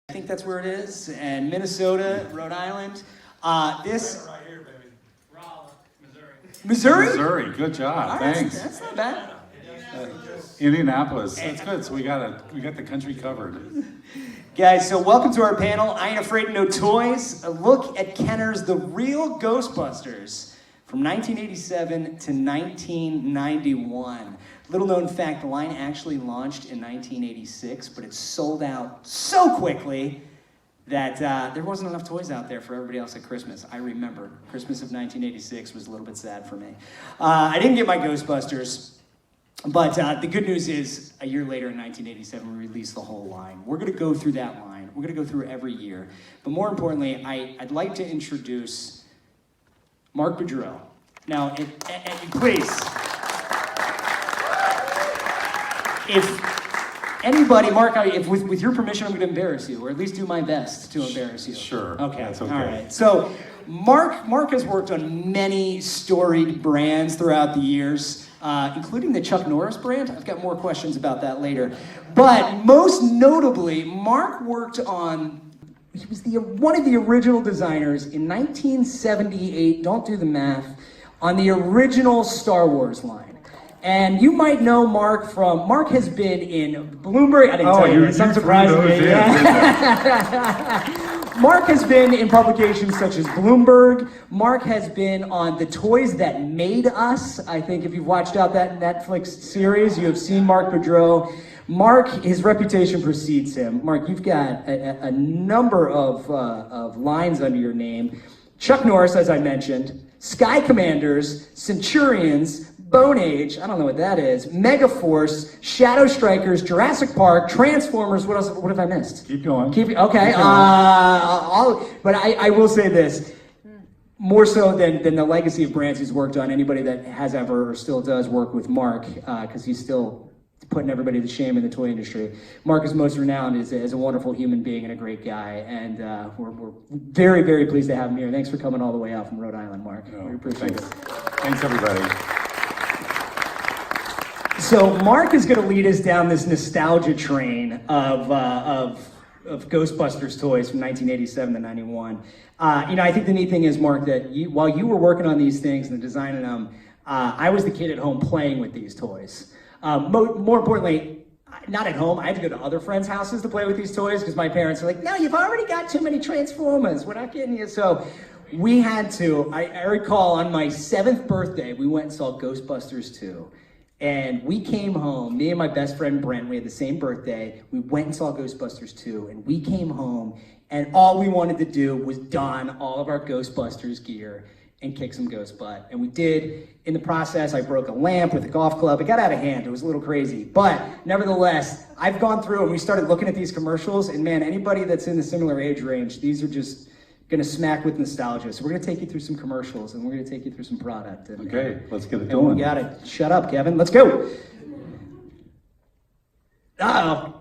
I think that's where it is, and Minnesota, Rhode Island. This right here, baby. Raleigh, Missouri. Missouri? Missouri, good job, All right, thanks. That's not bad. Indianapolis, that's good. So we got the country covered. Guys, so welcome to our panel. I Ain't Afraid of No Toys. A look at Kenner's The Real Ghostbusters from 1987 to 1991. Little known fact, the line actually launched in 1986, but it sold out so quickly that there wasn't enough toys out there for everybody else at Christmas. I remember Christmas of 1986 was a little bit sad for me. I didn't get my Ghostbusters, but the good news is a year later in 1987, we released the whole line. We're gonna go through that line. We're gonna go through every year. But more importantly, I'd like to introduce Mark Boudreau. Now, and please, if anybody, Mark, with your permission, I'm going to embarrass you, or at least do my best to embarrass you. Sure. Okay. That's okay. All right. So, Mark has worked on many storied brands throughout the years, including the Chuck Norris brand. I've got more questions about that later. But most notably, Mark worked on. He was one of the original designers in 1978. Don't do the math. On the original Star Wars line. And you might know Mark has been in Bloomberg. I didn't tell you this, I'm surprised. Mark has been in publications such as Bloomberg. Mark has been on The Toys That Made Us. I think if you've watched out that Netflix series, you have seen Mark Boudreau. Mark, his reputation precedes him. Mark, you've got a number of lines under your name. Chuck Norris, as I mentioned, Sky Commanders, Centurions, Bone Age, I don't know what that is, Megaforce, Shadow Strikers, Jurassic Park, Transformers, what else? What have I missed? Keep going. Okay, Keep going. but I will say this, more so than the legacy of brands he's worked on, anybody that has ever or still does work with Mark, because he's still putting everybody to shame in the toy industry. Mark is most renowned as a wonderful human being and a great guy, and we're very, very pleased to have him here. Thanks for coming all the way out from Rhode Island, Mark. We appreciate it. Thanks, everybody. So Mark is going to lead us down this nostalgia train of Ghostbusters toys from 1987 to 91. I think the neat thing is, Mark, that while you were working on these things and designing them, I was the kid at home playing with these toys. More importantly, not at home. I had to go to other friends' houses to play with these toys because my parents were like, no, you've already got too many Transformers. We're not getting you. So we had to, I recall on my 7th birthday, we went and saw Ghostbusters 2. And we came home, me and my best friend Brent, we had the same birthday. We went and saw Ghostbusters 2, and we came home, and all we wanted to do was don all of our Ghostbusters gear and kick some ghost butt. And we did. In the process, I broke a lamp with a golf club. It got out of hand. It was a little crazy. But nevertheless, I've gone through and we started looking at these commercials, and man, anybody that's in the similar age range, these are just gonna smack with nostalgia. So we're gonna take you through some commercials, and we're gonna take you through some product. And, Okay, let's get it going. We got it. Shut up, Kevin. Let's go. Uh-oh.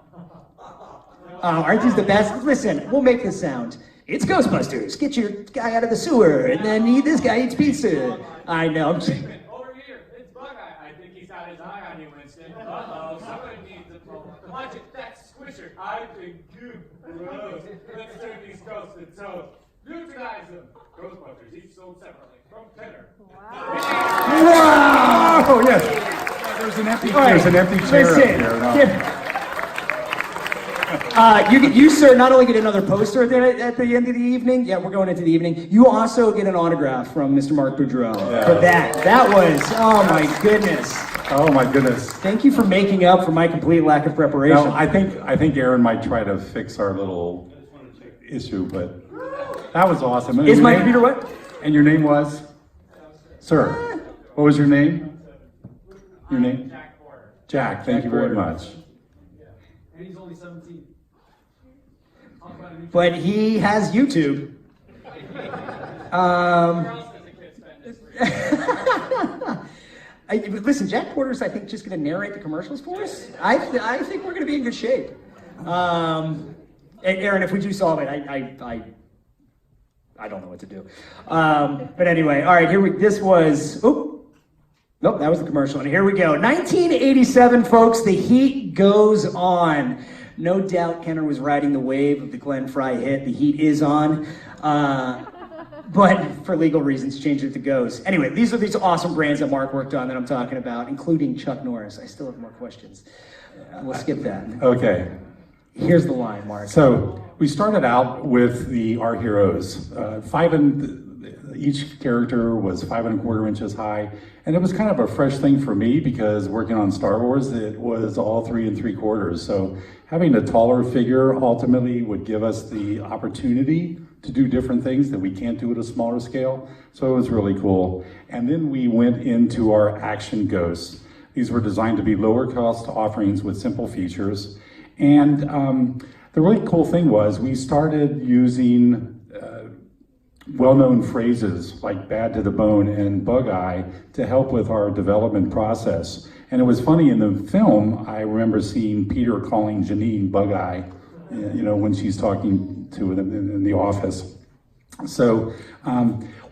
Aren't these the best? Listen, we'll make this sound. It's Ghostbusters. Get your guy out of the sewer, and then this guy eats pizza. I know. Over here, it's Buckeye. I think he's had his eye on you, Winston. Uh-oh, somebody needs a problem. Watch it, that squisher. I think you gross. Let's turn these ghosts into toast. Euthanize them. Ghostbusters, each sold separately from Kenner. Wow! Oh, yes. There's an empty chair up here. You, sir, not only get another poster at the end of the evening, yeah, we're going into the evening, you also get an autograph from Mr. Mark Boudreau for that. That was, oh my goodness. Oh my goodness. Thank you for making up for my complete lack of preparation. No, I think Aaron might try to fix our little issue, but that was awesome. Is my computer what? And your name was? Sir, what was your name? Your name? Jack Porter. Jack, thank you very much. And he's only 17. But he has YouTube. Listen, Jack Porter's, I think, just going to narrate the commercials for us. I think we're going to be in good shape. Aaron, if we do solve it, I don't know what to do. But anyway, all right, this was, nope, that was the commercial. And here we go. 1987, folks, the heat goes on. No doubt Kenner was riding the wave of the Glenn Fry hit, The Heat Is On. But for legal reasons, changed it to Ghost. Anyway, these are these awesome brands that Mark worked on that I'm talking about, including Chuck Norris. I still have more questions. We'll skip that. Okay. Here's the line, Mark. So we started out with our heroes. Each character was 5¼ inches high, and it was kind of a fresh thing for me because working on Star Wars, it was all 3¾ So having a taller figure ultimately would give us the opportunity to do different things that we can't do at a smaller scale. So it was really cool. And then we went into our action ghosts. These were designed to be lower cost offerings with simple features. And the really cool thing was we started using well-known phrases like bad to the bone and bug eye to help with our development process. And it was funny, in the film, I remember seeing Peter calling Janine bug eye, when she's talking to them in the office. So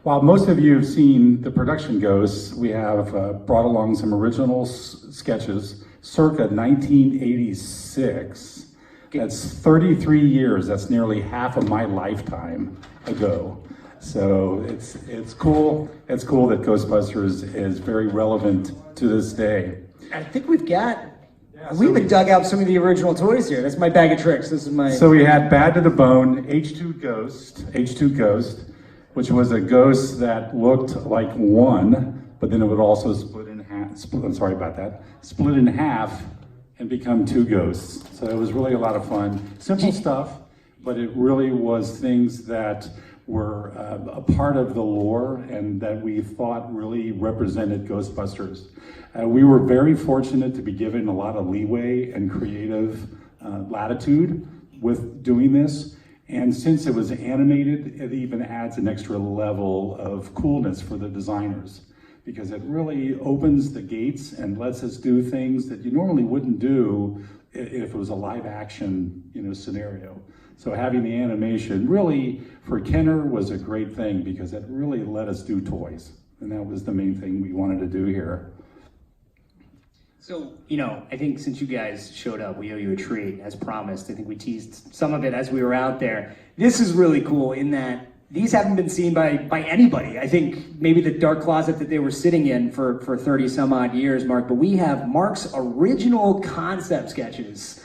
while most of you have seen the production ghosts, we have brought along some original sketches circa 1986. That's 33 years, that's nearly half of my lifetime ago. So it's cool. It's cool that Ghostbusters is very relevant to this day. I think we even dug out some of the original toys here. That's my bag of tricks. This is my... So we had Bad to the Bone, H2 Ghost, which was a ghost that looked like one, but then it would also split in half and become 2 ghosts. So it was really a lot of fun. Simple stuff, but it really was things that were a part of the lore and that we thought really represented Ghostbusters. We were very fortunate to be given a lot of leeway and creative latitude with doing this. And since it was animated, it even adds an extra level of coolness for the designers, because it really opens the gates and lets us do things that you normally wouldn't do if it was a live action, scenario. So having the animation really for Kenner was a great thing because it really let us do toys. And that was the main thing we wanted to do here. So, I think since you guys showed up, we owe you a treat, as promised. I think we teased some of it as we were out there. This is really cool in that these haven't been seen by anybody. I think maybe the dark closet that they were sitting in for 30 some odd years, Mark, but we have Mark's original concept sketches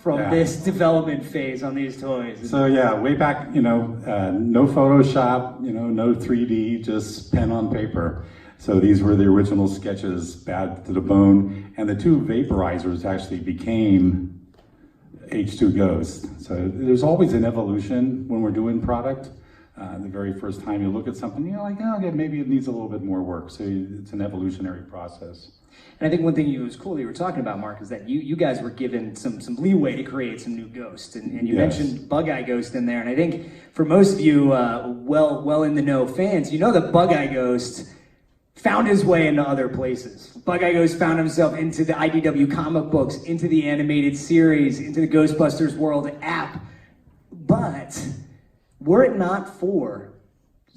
from this development phase on these toys. So way back, no Photoshop, no 3D, just pen on paper. So these were the original sketches, Bad to the Bone, and the 2 vaporizers actually became H2 Ghost. So there's always an evolution when we're doing product. The very first time you look at something, you're like, okay, maybe it needs a little bit more work. So it's an evolutionary process. And I think one thing that was cool that you were talking about, Mark, is that you guys were given some leeway to create some new ghosts. And you mentioned Bug Eye Ghost in there. And I think for most of you well in the know fans, that Bug Eye Ghost found his way into other places. Bug Eye Ghost found himself into the IDW comic books, into the animated series, into the Ghostbusters World app. But were it not for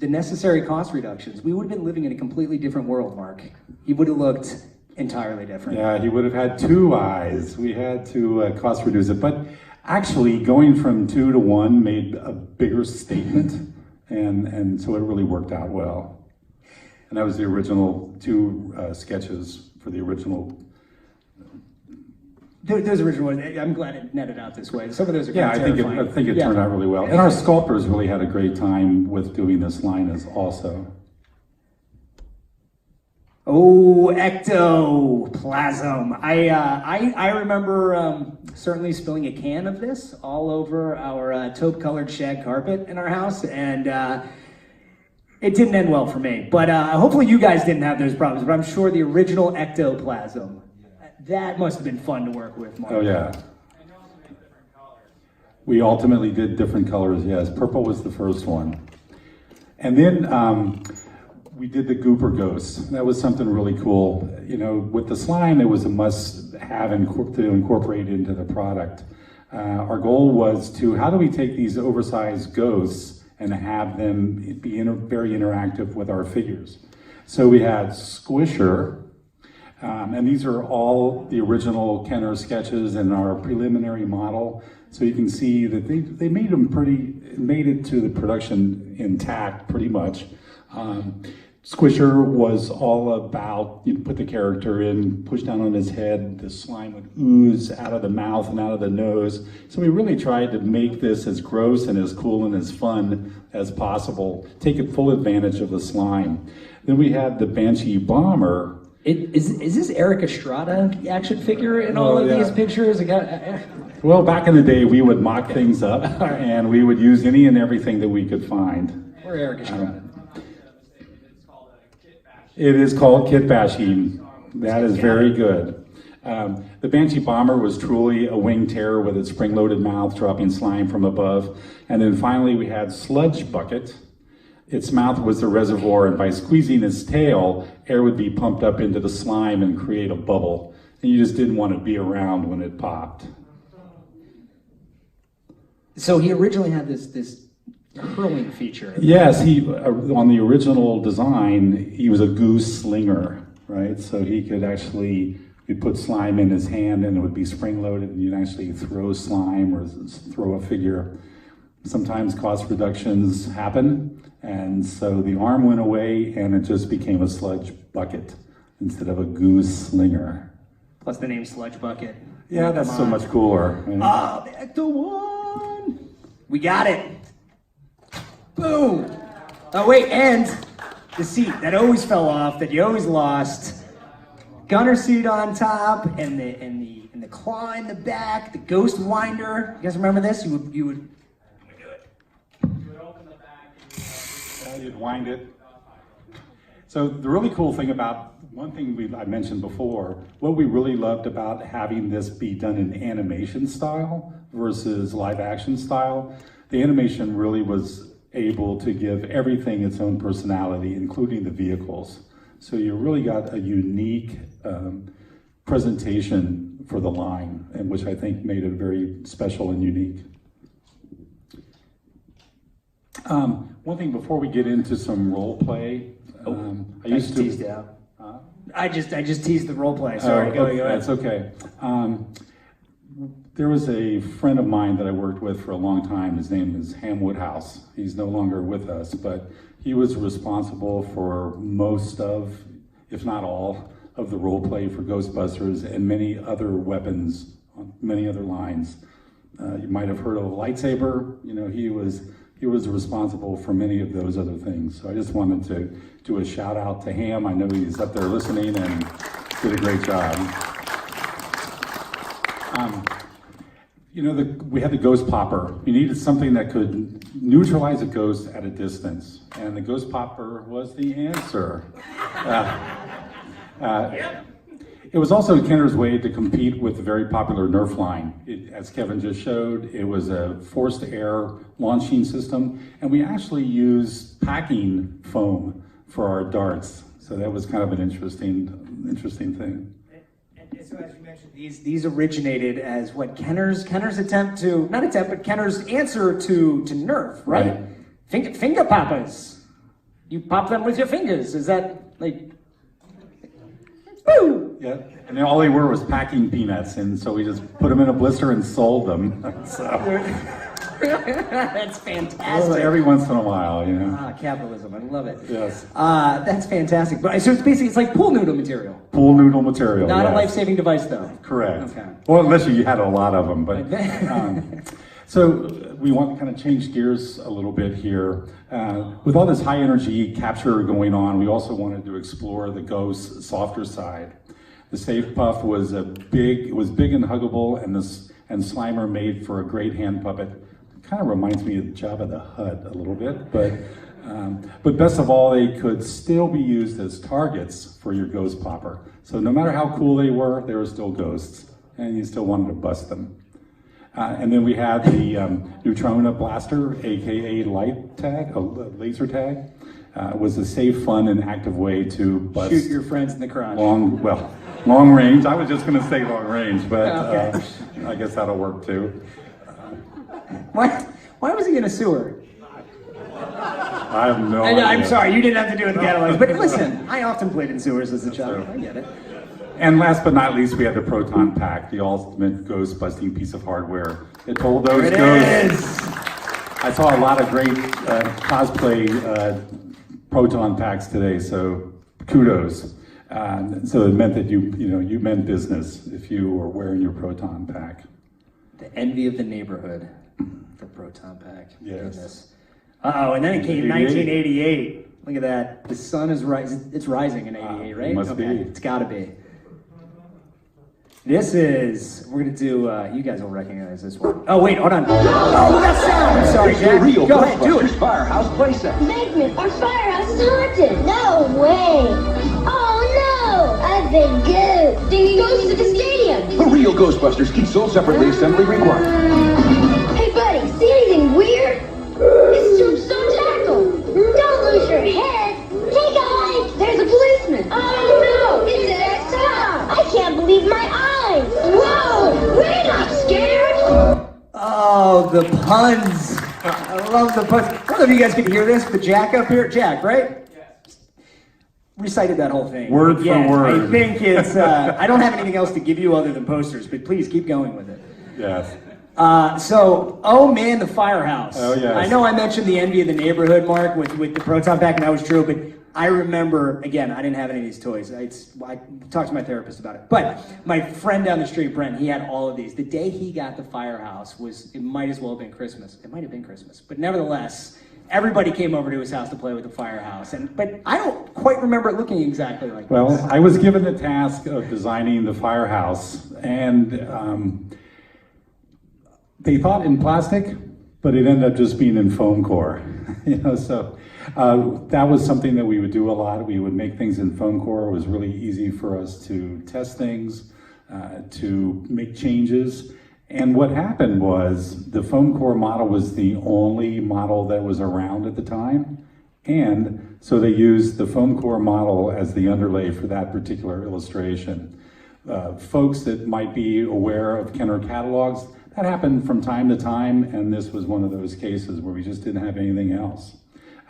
the necessary cost reductions, we would have been living in a completely different world, Mark. He would have looked entirely different. Yeah, he would have had 2 eyes. We had to cost reduce it. But actually, going from 2 to 1 made a bigger statement, and so it really worked out well. And that was the original 2 sketches for the original. Those original ones, I'm glad it netted out this way. Some of those are kind of terrifying. I think it turned out really well. And our sculptors really had a great time with doing this line also. Oh, ectoplasm. I remember certainly spilling a can of this all over our taupe-colored shag carpet in our house, and it didn't end well for me. But hopefully you guys didn't have those problems, but I'm sure the original ectoplasm, that must have been fun to work with, Mark. Oh, yeah. We ultimately did different colors, yes. Purple was the first one. And then we did the Gooper Ghost. That was something really cool. With the slime, it was a must-have to incorporate into the product. Our goal was how do we take these oversized ghosts and have them be very interactive with our figures? So we had Squisher, And these are all the original Kenner sketches in our preliminary model. So you can see that they made it to the production intact pretty much. Squisher was all about, you put the character in, push down on his head, the slime would ooze out of the mouth and out of the nose. So we really tried to make this as gross and as cool and as fun as possible, take full advantage of the slime. Then we had the Banshee Bomber. Is this Eric Estrada action figure in all of these pictures? Well, back in the day, we would mock things up, and we would use any and everything that we could find. Or Eric Estrada. It is called kit bashing. That is very good. The Banshee Bomber was truly a winged terror with its spring-loaded mouth dropping slime from above. And then finally we had Sludge Bucket. Its mouth was the reservoir, and by squeezing its tail, air would be pumped up into the slime and create a bubble. And you just didn't want to be around when it popped. So he originally had this hurling feature. Yes, on the original design, he was a goose slinger, right? So he could actually, you'd put slime in his hand and it would be spring-loaded, and you'd actually throw slime or throw a figure. Sometimes cost reductions happen, and so the arm went away and it just became a sludge bucket instead of a goose slinger. Plus the name Sludge Bucket. Yeah, that's so much cooler. Right? Ah, the Ecto-1! We got it! Boom! Oh wait, and the seat that always fell off, that you always lost. Gunner seat on top, and the claw in the back, the ghost winder. You guys remember this? You would do it. You would open the back and You'd wind it. So the really cool thing about, one thing I mentioned before, what we really loved about having this be done in animation style versus live action style, the animation really was able to give everything its own personality, including the vehicles. So you really got a unique presentation for the line, and which I think made it very special and unique. One thing before we get into some role play, I used to teased out. I just teased the role play. Sorry, go ahead. That's okay. There was a friend of mine that I worked with for a long time. His name is Ham Woodhouse. He's no longer with us, but he was responsible for most of, if not all, of the role play for Ghostbusters and many other weapons on many other lines. You might have heard of a lightsaber. You know, he was responsible for many of those other things. So I just wanted to do a shout out to Ham. I know he's up there listening and did a great job. You know, we had the ghost popper. You needed something that could neutralize a ghost at a distance, and the ghost popper was the answer. It was also Kenner's way to compete with the very popular Nerf line. As Kevin just showed, it was a forced air launching system, and we actually used packing foam for our darts. So that was kind of an interesting thing. So as you mentioned, these originated as what Kenner's attempt to, not attempt, but Kenner's answer to Nerf, right? Finger poppers. You pop them with your fingers. Is that like, boo? Yeah, and then all they were was packing peanuts, and so we just put them in a blister and sold them. So. That's fantastic. Well, every once in a while, you know. Ah, capitalism, I love it. Yes. That's fantastic. But so it's like pool noodle material. Pool noodle material. Not yes. a life-saving device, though. Correct. Okay. Well, unless you had a lot of them, but. So we want to kind of change gears a little bit here. With all this high energy capture going on, we also wanted to explore the ghost softer side. The Safe Puff was big and huggable, and Slimer made for a great hand puppet. Kind of reminds me of Jabba the Hutt a little bit, but best of all, they could still be used as targets for your ghost popper. So no matter how cool they were still ghosts, and you still wanted to bust them. And then we had the Neutrona Blaster, aka light tag, a laser tag. It was a safe, fun, and active way to bust. Shoot your friends in the crotch. Long range. I was just going to say long range, but okay. I guess that'll work too. Why was he in a sewer? I have no idea. I'm sorry, you didn't have to do it in the catalog. But listen, I often played in sewers as a child. I get it. And last but not least, we had the Proton Pack, the ultimate ghost-busting piece of hardware. It told those ghosts. I saw a lot of great cosplay Proton Packs today, so kudos. So it meant that you meant business if you were wearing your Proton Pack. The envy of the neighborhood, the Proton Pack. Yes. Goodness. Uh-oh, and then it came 1988. Look at that. The sun is rising. It's rising in 88, right? It must be. It's gotta be. We're gonna do, you guys will recognize this one. Oh, wait, hold on. Oh, that sound! I'm sorry, Jack. Real Go ahead, do it. Firehouse playset. Magnet, our firehouse is haunted. No way. Oh no, I've been gooped. Goes to the stadium. The real Ghostbusters, each sold separately, assembly required. Hey buddy, see anything weird? It's Tombstone Tackle. Don't lose your head. Hey guys, there's a policeman. Oh no, it's Tom. I can't believe my eyes. Whoa, we're not scared. Oh, the puns. I love the puns. I don't know if you guys can hear this, but Jack up here, Jack, right? Yes. Recited that whole thing. Word for Again, word. I think it's, I don't have anything else to give you other than posters, but please keep going with it. Yes. Oh man, the firehouse. Oh, yes. I know I mentioned the envy of the neighborhood, Mark, with the Proton Pack, and that was true, but I remember, again, I didn't have any of these toys. I talked to my therapist about it. But my friend down the street, Brent, he had all of these. The day he got the firehouse it might as well have been Christmas. It might have been Christmas. But nevertheless, everybody came over to his house to play with the firehouse. But I don't quite remember it looking exactly like Well, this. I was given the task of designing the firehouse, and they thought in plastic, but it ended up just being in foam core. So that was something that we would do a lot. We would make things in foam core. It was really easy for us to test things, to make changes. And what happened was the foam core model was the only model that was around at the time. And so they used the foam core model as the underlay for that particular illustration. Folks that might be aware of Kenner catalogs, that happened from time to time, and this was one of those cases where we just didn't have anything else.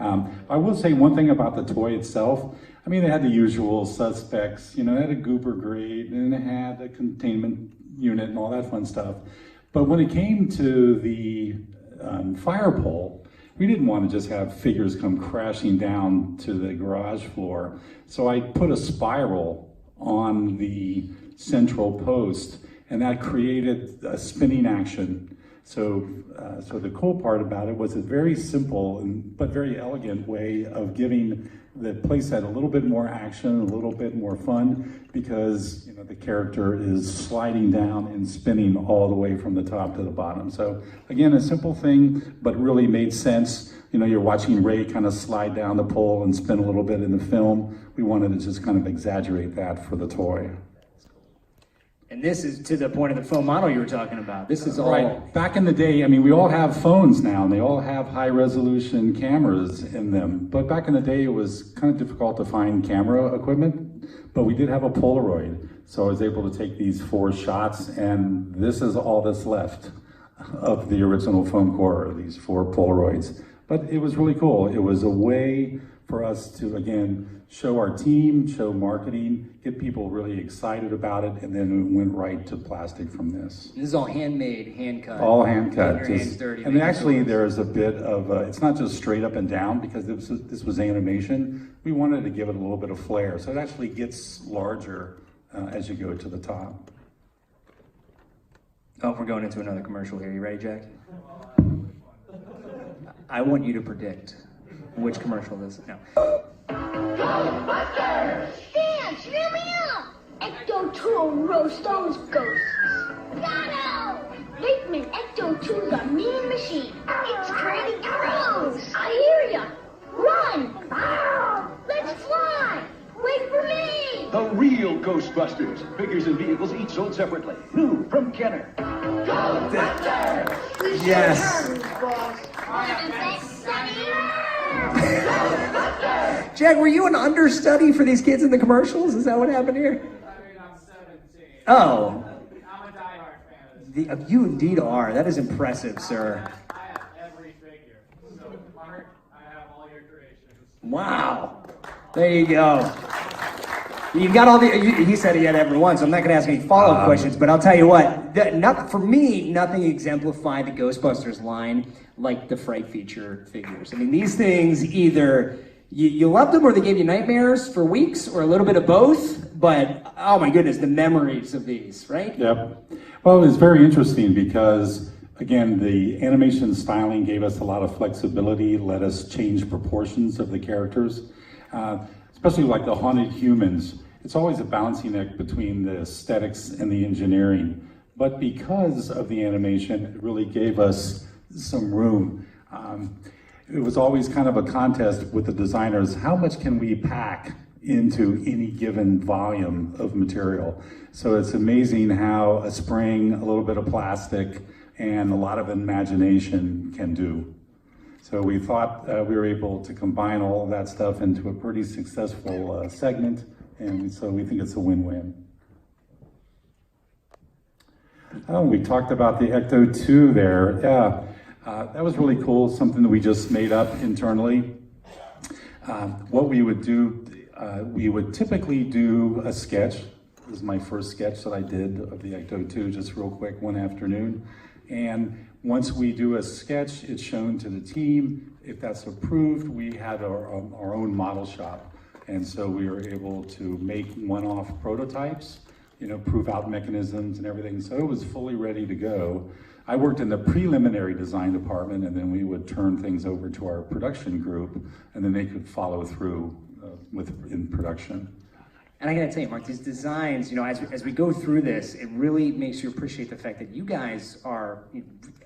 I will say one thing about the toy itself. I mean, it had the usual suspects. It had a gooper grate, and it had a containment unit and all that fun stuff. But when it came to the fire pole, we didn't want to just have figures come crashing down to the garage floor. So I put a spiral on the central post, and that created a spinning action. So the cool part about it was a very simple but very elegant way of giving the playset a little bit more action, a little bit more fun, because the character is sliding down and spinning all the way from the top to the bottom. So again, a simple thing, but really made sense. You're watching Ray kind of slide down the pole and spin a little bit in the film. We wanted to just kind of exaggerate that for the toy. And this is to the point of the foam model you were talking about. This is all... Right. Back in the day, we all have phones now, and they all have high-resolution cameras in them. But back in the day, it was kind of difficult to find camera equipment, but we did have a Polaroid. So I was able to take these 4 shots, and this is all that's left of the original foam core, these 4 Polaroids. But it was really cool. It was a way for us to, again, show our team, show marketing, get people really excited about it, and then we went right to plastic from this. This is all handmade, hand-cut. All hand-cut. Getting your hands dirty. And actually there's a bit of, it's not just straight up and down, because this was animation. We wanted to give it a little bit of flair. So it actually gets larger as you go to the top. Oh, we're going into another commercial here. You ready, Jack? I want you to predict which commercial this is. No. Ghostbusters! Dan, cheer me up! Ecto-2 roast those ghosts. Got him! Bateman, Ecto-2's a mean machine. It's pretty gross. I hear ya. Run! Ow! Let's fly! Wait for me! The real Ghostbusters. Figures and vehicles each sold separately. New from Kenner. Ghostbusters! Yes. Ghostbusters! Jack, were you an understudy for these kids in the commercials? Is that what happened here? I'm 17. Oh, I'm a diehard fan of this. you indeed are. That is impressive, sir. I have every figure. So, Mark, I have all your creations. Wow. There you go. You've got all the. He said he had everyone, so I'm not going to ask any follow-up questions. But I'll tell you what. For me, nothing exemplified the Ghostbusters line like the Fright feature figures. I mean, these things either you loved them or they gave you nightmares for weeks, or a little bit of both. But oh my goodness, the memories of these, right? Yep. Well, it was very interesting because, again, the animation styling gave us a lot of flexibility, let us change proportions of the characters. Especially like the haunted humans, it's always a balancing act between the aesthetics and the engineering. But because of the animation, it really gave us some room. It was always kind of a contest with the designers, how much can we pack into any given volume of material? So it's amazing how a spring, a little bit of plastic, and a lot of imagination can do. So we thought we were able to combine all of that stuff into a pretty successful segment, and so we think it's a win-win. Oh, we talked about the Ecto-2 there. Yeah, that was really cool, something that we just made up internally. What we would do, we would typically do a sketch. This is my first sketch that I did of the Ecto-2, just real quick, one afternoon. And once we do a sketch, it's shown to the team. If that's approved, we had our own model shop. And so we were able to make one-off prototypes, prove out mechanisms and everything. So it was fully ready to go. I worked in the preliminary design department, and then we would turn things over to our production group, and then they could follow through in production. And I gotta tell you, Mark, these designs, as we go through this, it really makes you appreciate the fact that you guys are,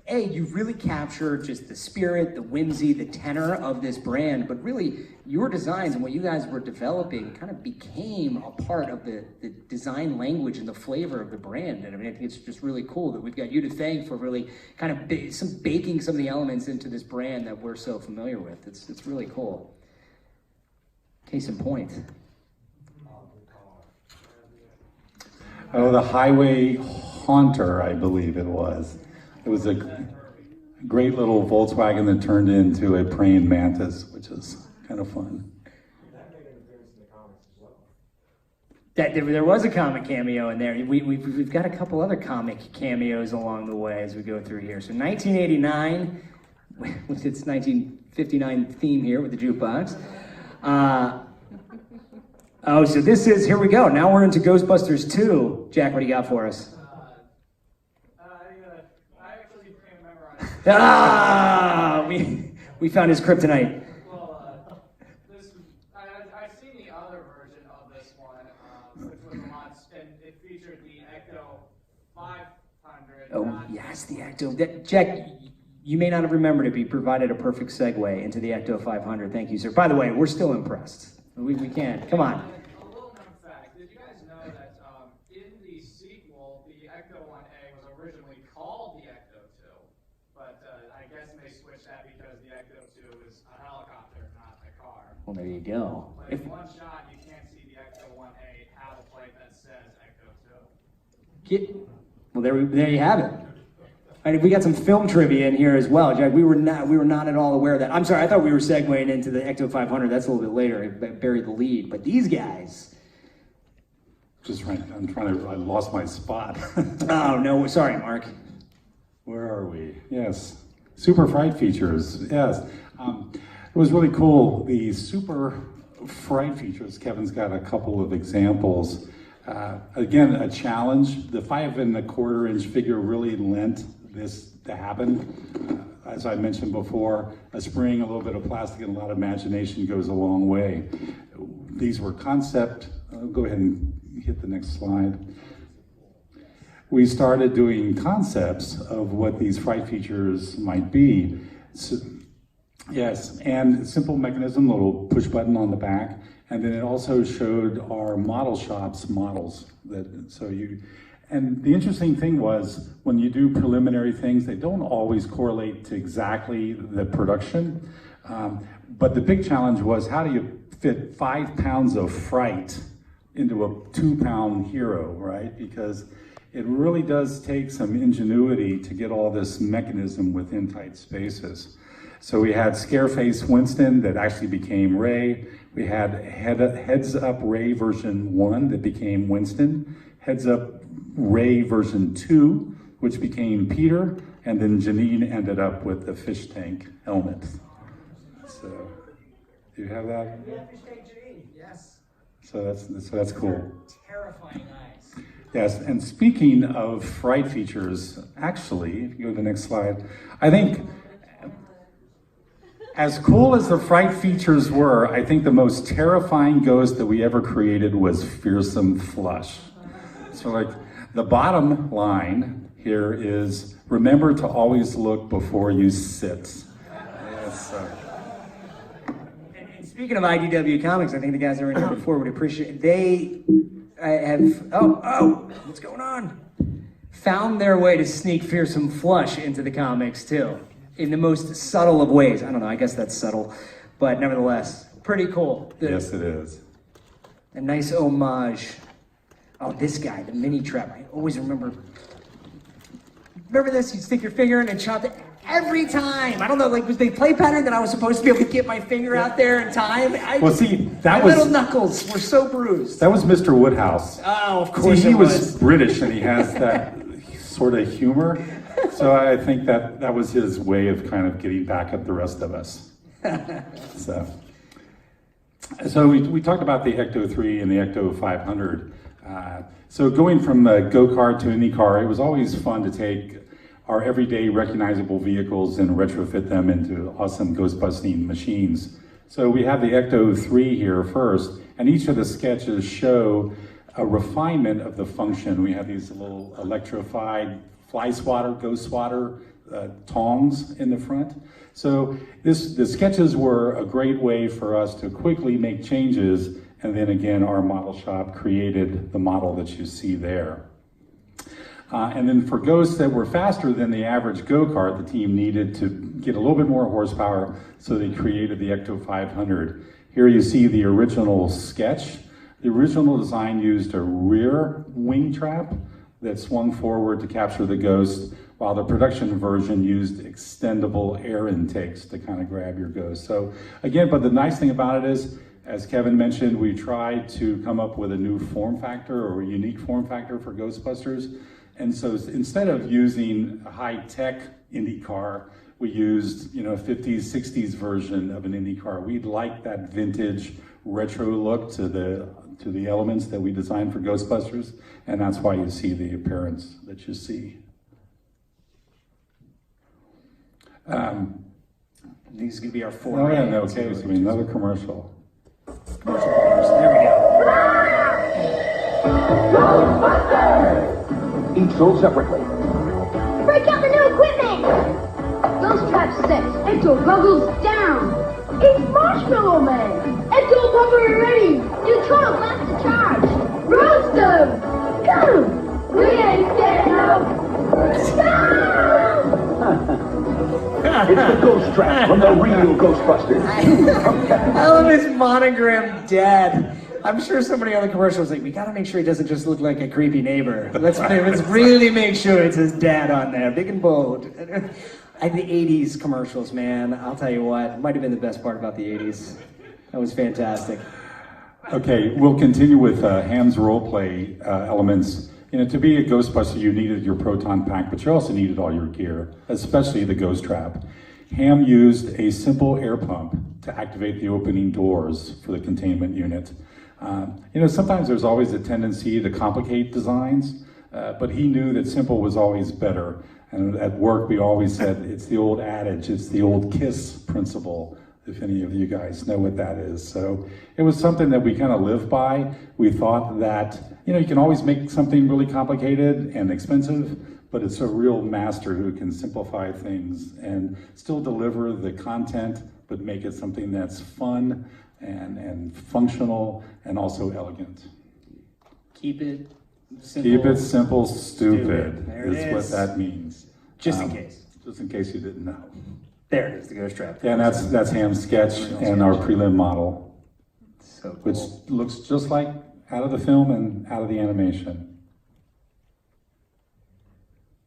you've really captured just the spirit, the whimsy, the tenor of this brand, but really your designs and what you guys were developing kind of became a part of the design language and the flavor of the brand. And I mean, I think it's just really cool that we've got you to thank for really kind of baking some of the elements into this brand that we're so familiar with. It's really cool. Case in point. Oh, the Highway Haunter, I believe it was. It was a great little Volkswagen that turned into a praying mantis, which is kind of fun. That made an appearance in the comics as well. There was a comic cameo in there. We've got a couple other comic cameos along the way as we go through here. So 1989, with its 1959 theme here with the jukebox. Oh, so this is, here we go. Now we're into Ghostbusters 2. Jack, what do you got for us? I actually can't remember. We found his kryptonite. Well, I've seen the other version of this one, which was a lot, and it featured the Ecto 500. Oh, yes, the Ecto. Jack, you may not have remembered it, but you provided a perfect segue into the Ecto 500. Thank you, sir. By the way, we're still impressed. We can't. Come on. A little known fact. Did you guys know that in the sequel, the Ecto 1A was originally called the Ecto 2? But I guess they switched that because the Ecto 2 is a helicopter, not a car. Well, there you go. But in one shot, you can't see the Ecto 1A have a plate that says Ecto 2. Well, there you have it. And we got some film trivia in here as well, Jack. We were not at all aware of that. I'm sorry, I thought we were segueing into the Ecto 500. That's a little bit later. I buried the lead. But these guys. I lost my spot. Oh, no, sorry, Mark. Where are we? Yes. Super Fright features. Yes. It was really cool. The Super Fright features, Kevin's got a couple of examples. Again, a challenge. The 5 1/4 inch figure really lent this to happen. As I mentioned before, a spring, a little bit of plastic, and a lot of imagination goes a long way. These were concept. Go ahead and hit the next slide. We started doing concepts of what these Fright features might be. So, yes, and simple mechanism, little push button on the back. And then it also showed our model shops models. And the interesting thing was, when you do preliminary things, they don't always correlate to exactly the production. But the big challenge was, how do you fit 5 pounds of Fright into a 2-pound hero, right? Because it really does take some ingenuity to get all this mechanism within tight spaces. So we had Scareface Winston that actually became Ray. We had Heads Up Ray version 1 that became Winston, Heads Up Ray version 2, which became Peter, and then Janine ended up with the fish tank helmet. So, do you have that? Yeah, fish tank Janine, yes. So that's cool. Terrifying eyes. Yes, and speaking of Fright features, actually, if you go to the next slide, I think as cool as the Fright features were, I think the most terrifying ghost that we ever created was Fearsome Flush. So like the bottom line here is, remember to always look before you sit. Yes, And speaking of IDW Comics, I think the guys that were in here before would appreciate, they have, what's going on? Found their way to sneak Fearsome Flush into the comics too, in the most subtle of ways. I don't know, I guess that's subtle, but nevertheless, pretty cool. yes, it is. A nice homage. Oh, this guy, the mini trap. I always remember. Remember this? You stick your finger in and chop it every time. I don't know, like was the play pattern that I was supposed to be able to get my finger out there in time? Well, see, that my was little knuckles were so bruised. that was Mr. Woodhouse. Oh, of course See, he it was British and he has that sort of humor. So I think that was his way of kind of getting back at the rest of us. So we talked about the Ecto-3 and the Ecto-500. So going from a go-kart to IndyCar, it was always fun to take our everyday recognizable vehicles and retrofit them into awesome ghost-busting machines. So we have the Ecto-3 here first, and each of the sketches show a refinement of the function. We have these little electrified fly swatter, ghost swatter tongs in the front. So the sketches were a great way for us to quickly make changes, and then again, our model shop created the model that you see there. And then for ghosts that were faster than the average go-kart, the team needed to get a little bit more horsepower, so they created the Ecto-500. Here you see the original sketch. The original design used a rear wing trap that swung forward to capture the ghost, while the production version used extendable air intakes to kind of grab your ghost. So again, but the nice thing about it is, as Kevin mentioned, we tried to come up with a new form factor or a unique form factor for Ghostbusters. And so instead of using a high-tech Indy car, we used, 50s, 60s version of an Indy car. We'd like that vintage retro look to the elements that we designed for Ghostbusters, and that's why you see the appearance that you see. These could be our four. Oh yeah, no, okay, so another commercial. There we go. Each sold separately. Break out the new equipment! Ghost trap set. Ecto goggles down. It's Marshmallow Man. Ecto puffer ready. Neutron blast to charge. Roast them. Got 'em. We ain't standing up. Stop! It's the Ghost Trap from the real Ghostbusters. I love his monogram dad. I'm sure somebody on the commercial was like, we gotta make sure he doesn't just look like a creepy neighbor. Let's really make sure it's his dad on there, big and bold. The 80s commercials, man, I'll tell you what, might have been the best part about the 80s. That was fantastic. Okay, we'll continue with Ham's roleplay elements. To be a Ghostbuster, you needed your proton pack, but you also needed all your gear, especially the ghost trap. Ham used a simple air pump to activate the opening doors for the containment unit. Sometimes there's always a tendency to complicate designs, but he knew that simple was always better. And at work, we always said, it's the old adage, it's the old KISS principle, if any of you guys know what that is. So it was something that we kind of lived by. We thought that, you can always make something really complicated and expensive, but it's a real master who can simplify things and still deliver the content, but make it something that's fun and functional and also elegant. Keep it simple. Keep it simple, stupid, There it is what is. that means. Just in case. Just in case you didn't know. There it is, the ghost trap. Yeah, and that's Ham's sketch and our prelim model, So cool. which looks just like out of the film and out of the animation.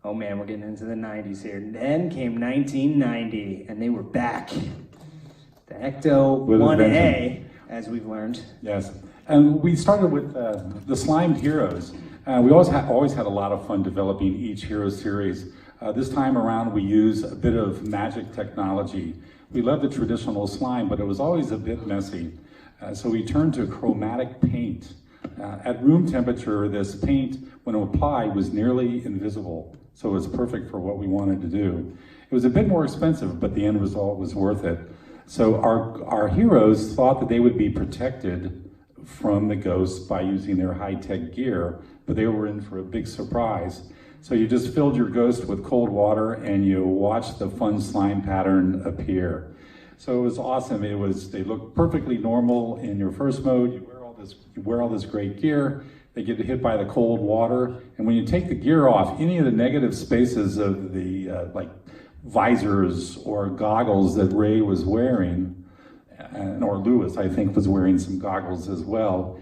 Oh man, we're getting into the 90s here. Then came 1990, and they were back. The Ecto With a 1A. vengeance. as we've learned. Yes, and we started with the slimed heroes. We always had a lot of fun developing each hero series. This time around, we use a bit of magic technology. We love the traditional slime, but it was always a bit messy. So we turned to chromatic paint. At room temperature, this paint, when applied, was nearly invisible. So it was perfect for what we wanted to do. It was a bit more expensive, but the end result was worth it. So our heroes thought that they would be protected from the ghosts by using their high-tech gear, but they were in for a big surprise. So you just filled your ghost with cold water and you watched the fun slime pattern appear. So it was awesome. They looked perfectly normal in your first mode. You wear all this great gear. They get hit by the cold water, and when you take the gear off, any of the negative spaces of the like visors or goggles that Ray was wearing, or Lewis, I think, was wearing some goggles as well,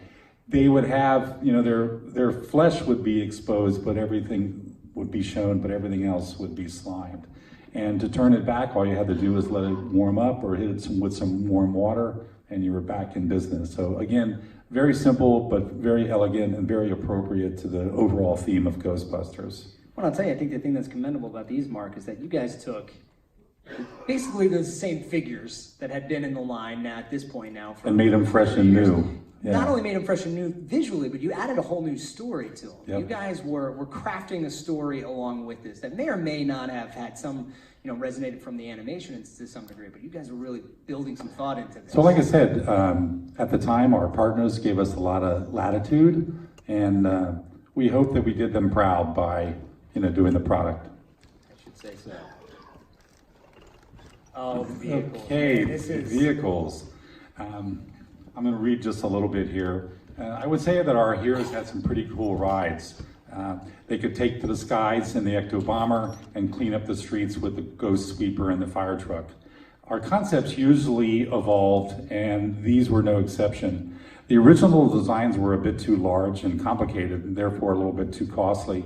they would have, their flesh would be exposed, but everything would be shown, but everything else would be slimed. And to turn it back, all you had to do was let it warm up or hit it with some warm water, and you were back in business. So again, very simple, but very elegant and very appropriate to the overall theme of Ghostbusters. Well, I'll tell you, I think the thing that's commendable about these, Mark, is that you guys took basically the same figures that had been in the line now at this point now. And made them fresh and new. Yeah. Not only made them fresh and new visually, but you added a whole new story to them. Yep. You guys were crafting a story along with this that may or may not have had some, resonated from the animation to some degree, but you guys were really building some thought into this. So like I said, at the time, our partners gave us a lot of latitude, and we hope that we did them proud by, doing the product. I should say so. Oh, the vehicles. Okay, this is... vehicles. I'm going to read just a little bit here. I would say that our heroes had some pretty cool rides. They could take to the skies in the Ecto-bomber and clean up the streets with the ghost sweeper and the fire truck. Our concepts usually evolved, and these were no exception. The original designs were a bit too large and complicated, and therefore a little bit too costly.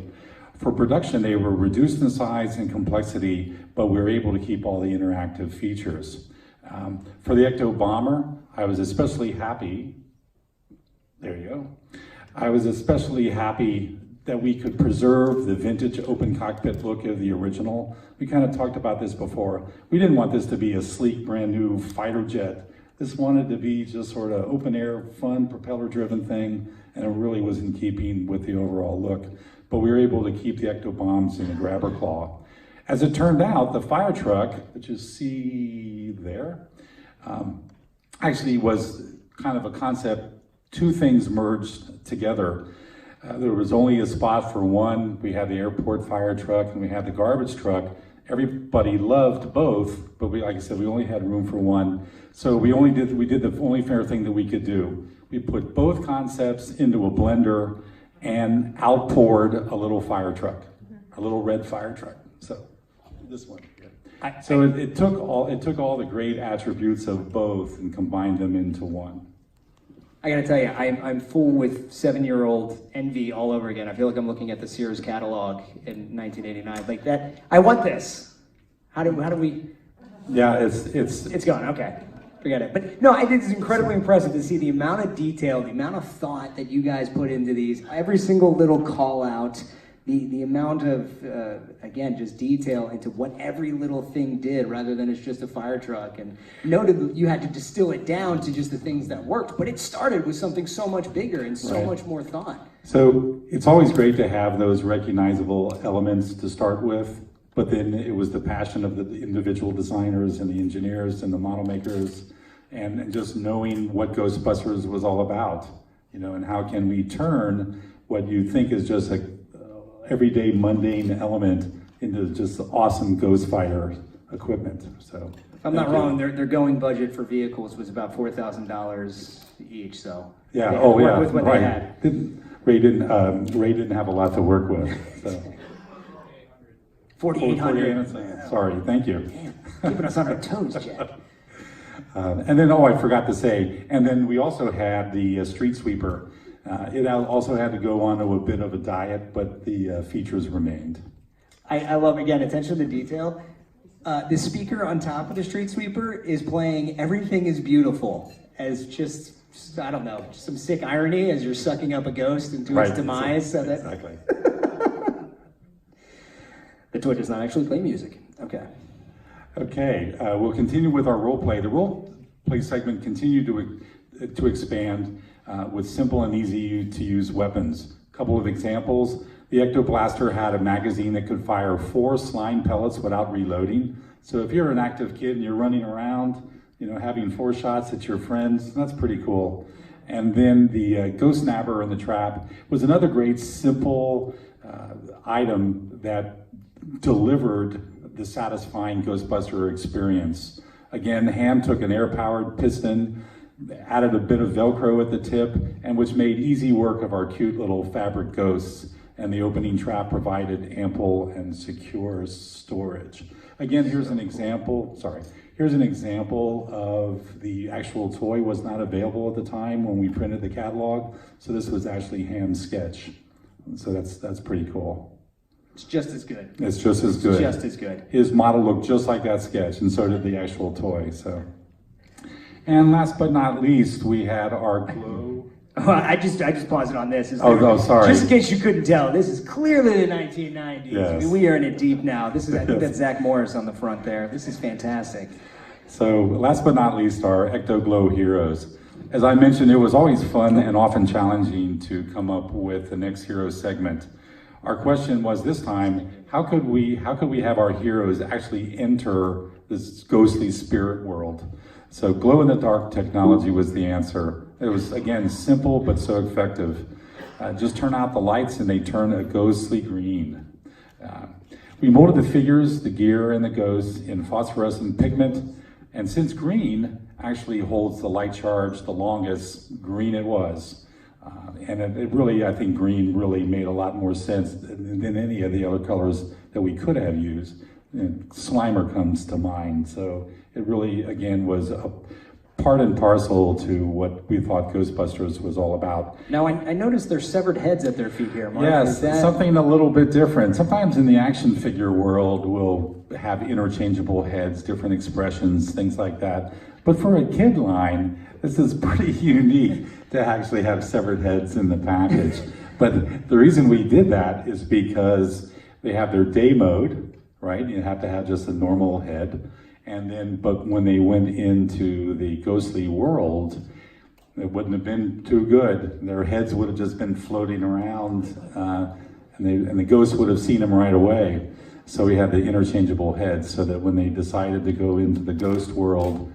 For production, they were reduced in size and complexity, but we were able to keep all the interactive features. For the Ecto-bomber, I was especially happy, there you go. I was especially happy that we could preserve the vintage open cockpit look of the original. We kind of talked about this before. We didn't want this to be a sleek, brand new fighter jet. This wanted to be just sort of open air, fun, propeller driven thing, and it really was in keeping with the overall look. But we were able to keep the Ecto-bombs in the grabber claw. As it turned out, the fire truck, that you see there, actually was kind of a concept. Two things merged together. There was only a spot for one. We had the airport fire truck and we had the garbage truck. Everybody loved both, but like I said, we only had room for one. So we did the only fair thing that we could do. We put both concepts into a blender and outpoured a little fire truck, a little red fire truck. So this one. So it took all the great attributes of both and combined them into one. I gotta tell you, I'm full with 7-year-old envy all over again. I feel like I'm looking at the Sears catalog in 1989. Like that, I want this. How do we? Yeah, it's gone. Okay, forget it. But no, it's incredibly impressive to see the amount of detail, the amount of thought that you guys put into these. Every single little call out. The amount of, again, just detail into what every little thing did rather than it's just a fire truck. And noted that you had to distill it down to just the things that worked, but it started with something so much bigger and so much more thought. So it's always great to have those recognizable elements to start with, but then it was the passion of the individual designers and the engineers and the model makers and just knowing what Ghostbusters was all about, and how can we turn what you think is just a everyday mundane element into just awesome ghost fighter equipment. So if I'm not wrong, their going budget for vehicles was about $4,000 each. So yeah, with what they had. Ray didn't have a lot to work with. So 4,800. Sorry, thank you. Damn, keeping us on our toes, Jack. And then I forgot to say, and then we also had the street sweeper. It also had to go on to a bit of a diet, but the features remained. I love, again, attention to detail. the speaker on top of the street sweeper is playing "Everything Is Beautiful" as just I don't know, some sick irony as you're sucking up a ghost into its demise. So that Exactly. the toy does not actually play music. Okay. Okay, we'll continue with our role play. The role play segment continued to expand with simple and easy to use weapons. A couple of examples. The Ecto-blaster had a magazine that could fire 4 slime pellets without reloading. So if you're an active kid and you're running around, having 4 shots at your friends, that's pretty cool. And then the Ghost Snapper in the trap was another great simple item that delivered the satisfying Ghostbuster experience. Again, Ham took an air-powered piston, added a bit of Velcro at the tip, and which made easy work of our cute little fabric ghosts. And the opening trap provided ample and secure storage. Again, here's an example of the actual toy was not available at the time when we printed the catalog. So this was actually Ham's sketch. So that's pretty cool. It's just as good. It's just as good. Just as good. His model looked just like that sketch, and so did the actual toy. So, and last but not least, we had our glow. I just paused it on this. Sorry. Just in case you couldn't tell, this is clearly the 1990s. Yes. I mean, we are in it deep now. I think that's Zach Morris on the front there. This is fantastic. So last but not least, our Ecto-glow heroes. As I mentioned, it was always fun and often challenging to come up with the next hero segment. Our question was this time, how could we have our heroes actually enter this ghostly spirit world? So glow-in-the-dark technology was the answer. It was, again, simple but so effective. Just turn out the lights and they turn a ghostly green. We molded the figures, the gear, and the ghosts in phosphorescent pigment. And since green actually holds the light charge the longest, green it was. And it really, I think green really made a lot more sense than any of the other colors that we could have used. And Slimer comes to mind. So it really, again, was a part and parcel to what we thought Ghostbusters was all about. Now, I noticed there's severed heads at their feet here, Mark. Yes, something a little bit different. Sometimes in the action figure world, we'll have interchangeable heads, different expressions, things like that. But for a kid line, this is pretty unique to actually have severed heads in the package. But the reason we did that is because they have their day mode, right? You have to have just a normal head. And then, but when they went into the ghostly world, it wouldn't have been too good. Their heads would have just been floating around, and the ghosts would have seen them right away. So we had the interchangeable heads, so that when they decided to go into the ghost world,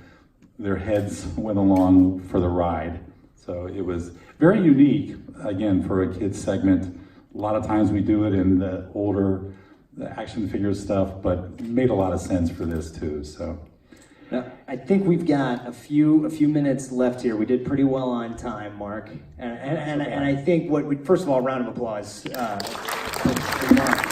their heads went along for the ride. So it was very unique, again, for a kids segment. A lot of times we do it in the older action figure stuff, but it made a lot of sense for this too. So now, I think we've got a few minutes left here. We did pretty well on time, Mark, and I think first of all, round of applause for Mark.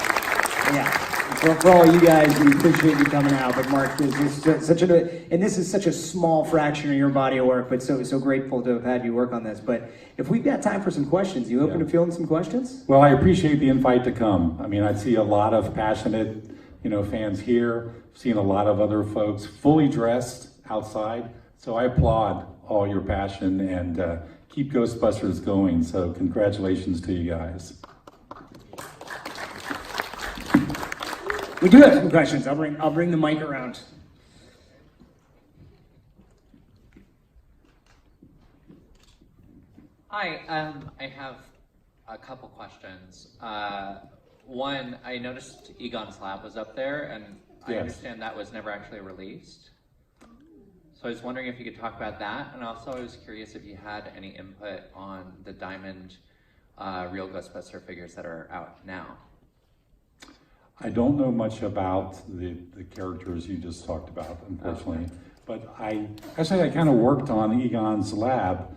Yeah. For all you guys, we appreciate you coming out. But Mark, this is such a small fraction of your body of work, but so grateful to have had you work on this. But if we've got time for some questions, you open to fielding some questions? Well, I appreciate the invite to come. I mean, I see a lot of passionate, fans here. I've seen a lot of other folks fully dressed outside. So I applaud all your passion and keep Ghostbusters going. So congratulations to you guys. We do have some questions. I'll bring the mic around. Hi, I have a couple questions. One, I noticed Egon's Lab was up there, and I understand that was never actually released. So I was wondering if you could talk about that, and also I was curious if you had any input on the Diamond real Ghostbuster figures that are out now. I don't know much about the characters you just talked about, unfortunately. Okay. But I kind of worked on Egon's Lab.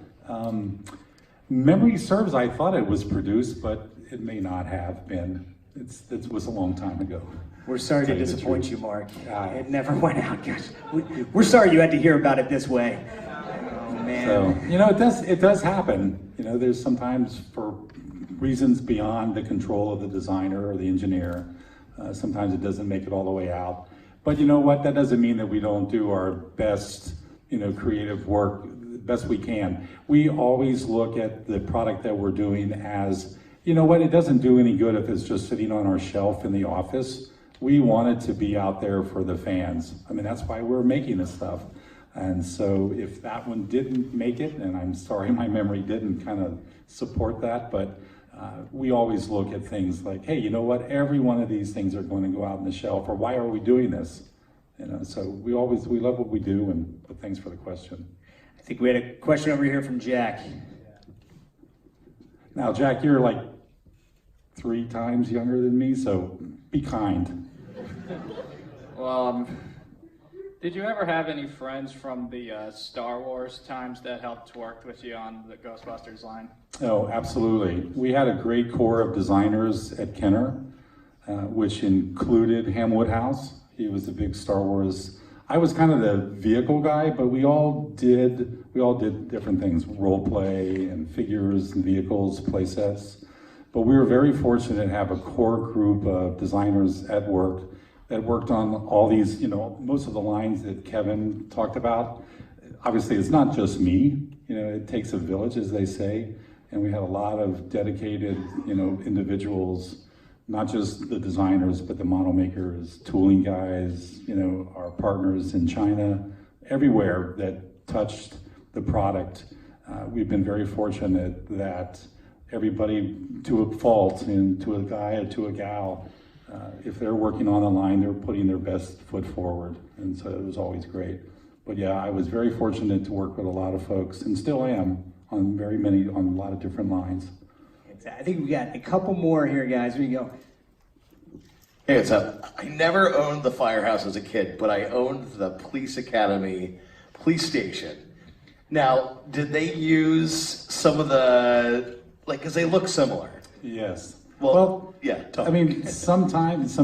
Memory serves, I thought it was produced, but it may not have been. It was a long time ago. We're sorry to disappoint you, Mark. It never went out. Gosh, we're sorry you had to hear about it this way. Oh man. So it does happen. There's sometimes for reasons beyond the control of the designer or the engineer. Sometimes it doesn't make it all the way out. But you know what? That doesn't mean that we don't do our best, creative work, best we can. We always look at the product that we're doing as, it doesn't do any good if it's just sitting on our shelf in the office. We want it to be out there for the fans. I mean, that's why we're making this stuff. And so if that one didn't make it, and I'm sorry my memory didn't kind of support that, but we always look at things like, hey, you know what? Every one of these things are going to go out on the shelf, or why are we doing this? So we love what we do, but thanks for the question. I think we had a question over here from Jack. Now, Jack, you're like 3 times younger than me, so be kind. Well, did you ever have any friends from the Star Wars times that helped work with you on the Ghostbusters line? Oh, absolutely. We had a great core of designers at Kenner, which included Ham Woodhouse. He was a big Star Wars. I was kind of the vehicle guy, but we all did different things, role play and figures and vehicles, play sets. But we were very fortunate to have a core group of designers at work that worked on all these, most of the lines that Kevin talked about. Obviously, it's not just me. It takes a village, as they say. And we had a lot of dedicated, individuals, not just the designers, but the model makers, tooling guys, our partners in China, everywhere that touched the product. We've been very fortunate that everybody, to a fault, and to a guy or to a gal, if they're working on a line, they're putting their best foot forward. And so it was always great. But yeah, I was very fortunate to work with a lot of folks, and still am, on a lot of different lines. I think we got a couple more here, guys. Here you go. Hey, what's up? I never owned the firehouse as a kid, but I owned the police academy police station. Now, did they use some of the, because they look similar? Yes. Well, yeah. I mean, sometimes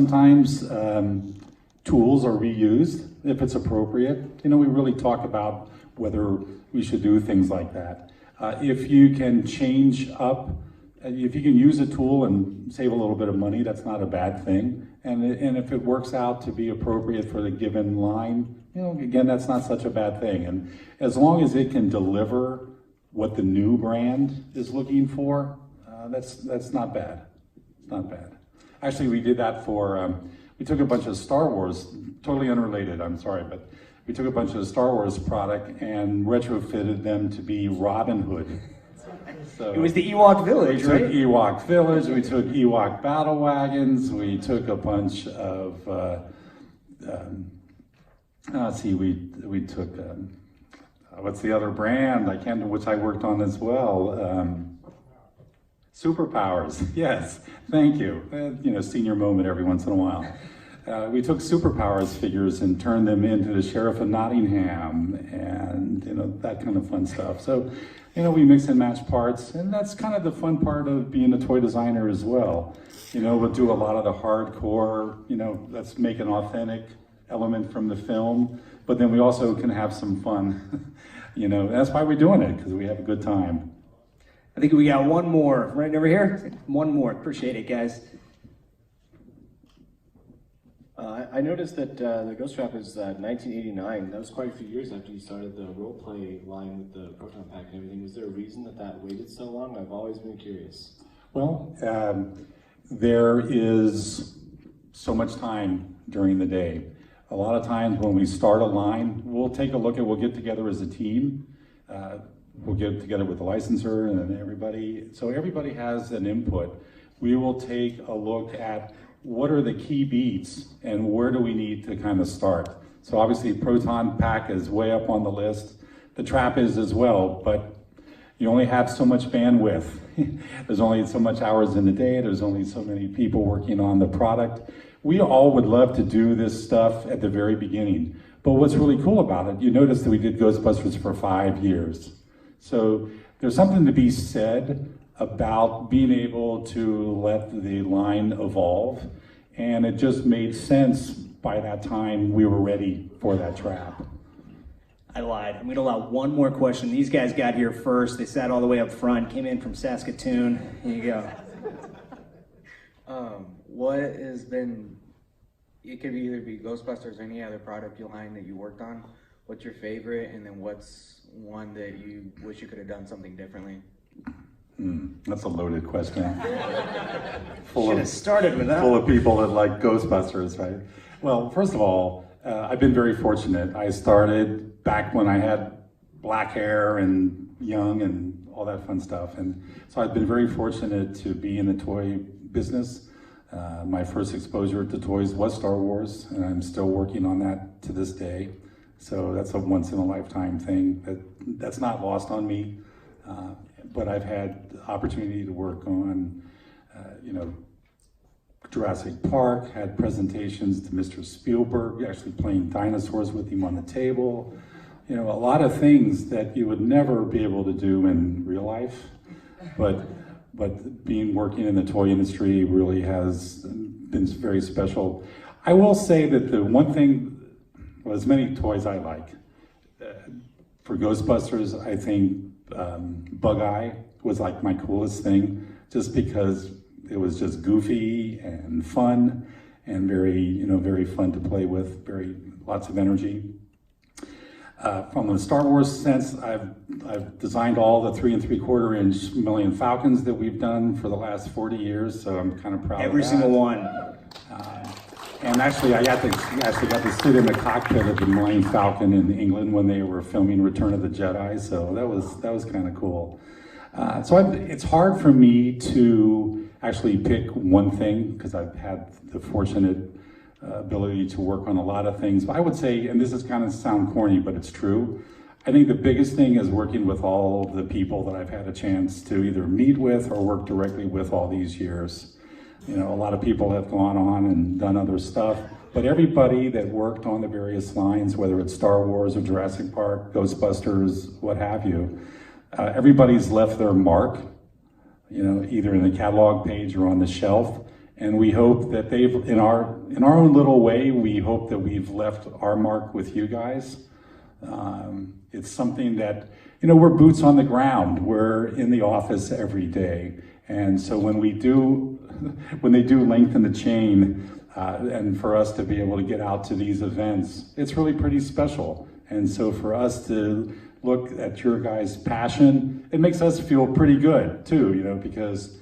tools are reused if it's appropriate. We really talk about whether we should do things like that. If you can change up, if you can use a tool and save a little bit of money, that's not a bad thing. And if it works out to be appropriate for the given line, again, that's not such a bad thing. And as long as it can deliver what the new brand is looking for, that's not bad. It's not bad. Actually, we did that for, we took a bunch of Star Wars, totally unrelated, I'm sorry, but we took a bunch of Star Wars product and retrofitted them to be Robin Hood. So It was the Ewok Village, right? We took Ewok Village, we took Ewok battle wagons, we took a bunch of, we took, what's the other brand? Which I worked on as well. Superpowers, yes, thank you. Senior moment every once in a while. We took Superpowers figures and turned them into the Sheriff of Nottingham and, that kind of fun stuff. So, we mix and match parts, and that's kind of the fun part of being a toy designer as well. We'll do a lot of the hardcore, let's make an authentic element from the film, but then we also can have some fun. That's why we're doing it, because we have a good time. I think we got one more right over here. One more. Appreciate it, guys. I noticed that the Ghost Trap is 1989. That was quite a few years after you started the Roleplay line with the proton pack and everything. Was there a reason that waited so long? I've always been curious. Well, there is so much time during the day. A lot of times when we start a line, we'll get together as a team. We'll get together with the licensor and then everybody. So everybody has an input. We will take a look at what are the key beats and where do we need to kind of start. So obviously proton pack is way up on the list. The trap is as well, but you only have so much bandwidth. There's only so much hours in the day. There's only so many people working on the product. We all would love to do this stuff at the very beginning. But what's really cool about it, you notice that we did Ghostbusters for 5 years. So there's something to be said about being able to let the line evolve. And it just made sense by that time we were ready for that trap. I lied. I'm going to allow one more question. These guys got here first. They sat all the way up front, came in from Saskatoon. Here you go. What has been it could either be Ghostbusters or any other product line that you worked on. What's your favorite, and then what's one that you wish you could have done something differently? That's a loaded question. Should have started with that. Full of people that like Ghostbusters, right? Well, first of all, I've been very fortunate. I started back when I had black hair and young and all that fun stuff. And so I've been very fortunate to be in the toy business. My first exposure to toys was Star Wars, and I'm still working on that to this day. So that's a once in a lifetime thing that's not lost on me. But I've had the opportunity to work on, Jurassic Park, had presentations to Mr. Spielberg, actually playing dinosaurs with him on the table. A lot of things that you would never be able to do in real life. But working in the toy industry really has been very special. I will say that the one thing, well, as many toys I like, for Ghostbusters, I think Bug-Eye was like my coolest thing, just because it was just goofy and fun and very fun to play with, lots of energy. From the Star Wars sense, I've designed all the 3 3/4 inch Millennium Falcons that we've done for the last 40 years, so I'm kind of proud of that. Every single one. And actually, I got to sit in the cockpit of the Millennium Falcon in England when they were filming Return of the Jedi, so that was kind of cool. It's hard for me to actually pick one thing, because I've had the fortunate ability to work on a lot of things. But I would say, and this is kind of sound corny, but it's true, I think the biggest thing is working with all the people that I've had a chance to either meet with or work directly with all these years. A lot of people have gone on and done other stuff, but everybody that worked on the various lines, whether it's Star Wars or Jurassic Park, Ghostbusters, what have you, everybody's left their mark, either in the catalog page or on the shelf. And we hope that in our own little way, we hope that we've left our mark with you guys. It's something that, we're boots on the ground. We're in the office every day. And so when they do lengthen the chain, and for us to be able to get out to these events, it's really pretty special. And so for us to look at your guys' passion, it makes us feel pretty good too, because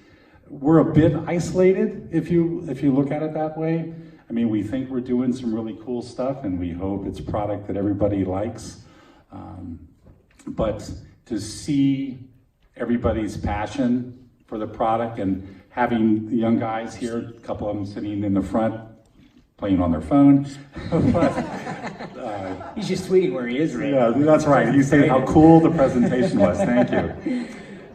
we're a bit isolated if you look at it that way. I mean, we think we're doing some really cool stuff, and we hope it's a product that everybody likes. But to see everybody's passion for the product, and having the young guys here, a couple of them sitting in the front, playing on their phone. He's just tweeting where he is right now. Yeah, that's right. You say how cool the presentation was. Thank you.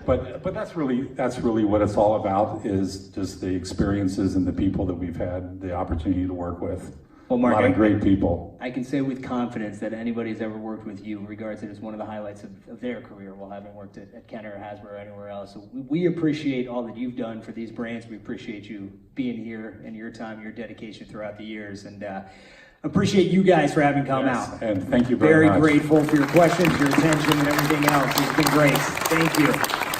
But that's really what it's all about, is just the experiences and the people that we've had the opportunity to work with. Well, Mark, a lot of great people. I can say with confidence that anybody who's ever worked with you regards it as one of the highlights of their career, while having worked at Kenner, Hasbro, or anywhere else. So we appreciate all that you've done for these brands. We appreciate you being here and your time, your dedication throughout the years, and appreciate you guys for having come out. And thank you very much. Very grateful for your questions, your attention, and everything else. It's been great. Thank you.